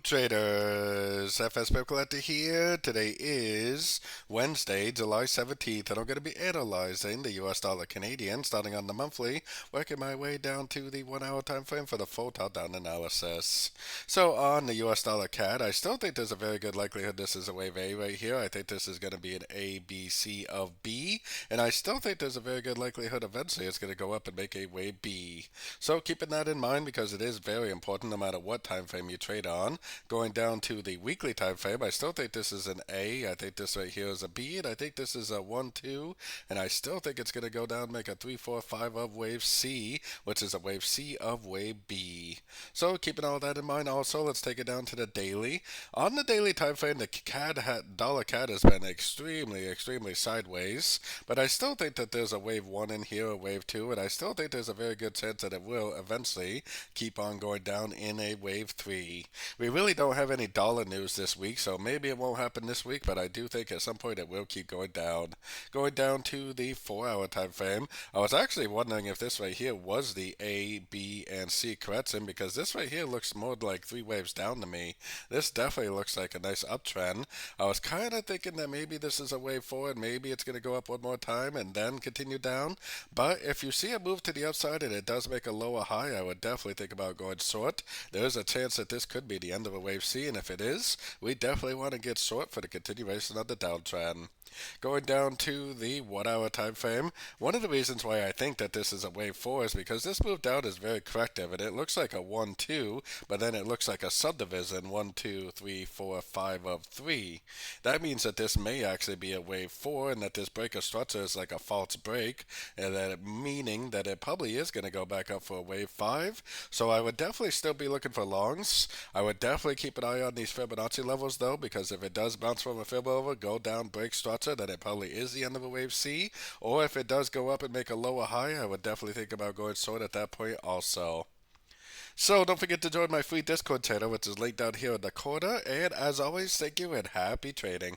Traders, FX Pip Collector here. Today is Wednesday, July 17th, and I'm going to be analyzing the US dollar Canadian, starting on the monthly, working my way down to the 1 hour time frame for the full top-down analysis. So on the US dollar CAD, I still think there's a very good likelihood this is a wave A right here. I think this is going to be an A, B, C of B, and I still think there's a very good likelihood eventually it's going to go up and make a wave B. So keeping that in mind because it is very important no matter what time frame you trade on. Going down to the weekly time frame, I still think this is an A. I think this right here is a B, and I think this is a 1, 2, and I still think it's going to go down, make a 3, 4, 5 of wave C, which is a wave C of wave B. So keeping all that in mind also, let's take it down to the daily. On the daily time frame, the dollar CAD has been extremely sideways, but I still think that there's a wave 1 in here, a wave 2, and I still think there's a very good chance that it will eventually keep on going down in a wave 3. We really don't have any dollar news this week, so maybe it won't happen this week, but I do think at some point it will keep going down. Going down to the 4 hour time frame, I was actually wondering if this right here was the A, B, and C correction, because this right here looks more like 3 waves down to me. This definitely looks like a nice uptrend. I was kind of thinking that maybe this is a wave 4 and maybe it's going to go up one more time and then continue down, but if you see a move to the upside and it does make a lower high, I would definitely think about going short. There's a chance that this could be the end of a wave C, and if it is, we definitely want to get short for the continuation of the downtrend. Going down to the 1 hour time frame, one of the reasons why I think that this is a wave 4 is because this move down is very corrective, and it looks like a 1, 2, but then it looks like a subdivision 1, 2, 3, 4, 5 of 3. That means that this may actually be a wave 4, and that this breaker structure is like a false break, and that meaning that it probably is going to go back up for a wave 5. So I would definitely still be looking for longs. I would definitely keep an eye on these Fibonacci levels though, because if it does bounce from a fib over, go down, break structure, then it probably is the end of a wave C. Or if it does go up and make a lower high, I would definitely think about going short at that point also. So don't forget to join my free Discord channel, which is linked down here in the corner. And as always, thank you and happy trading.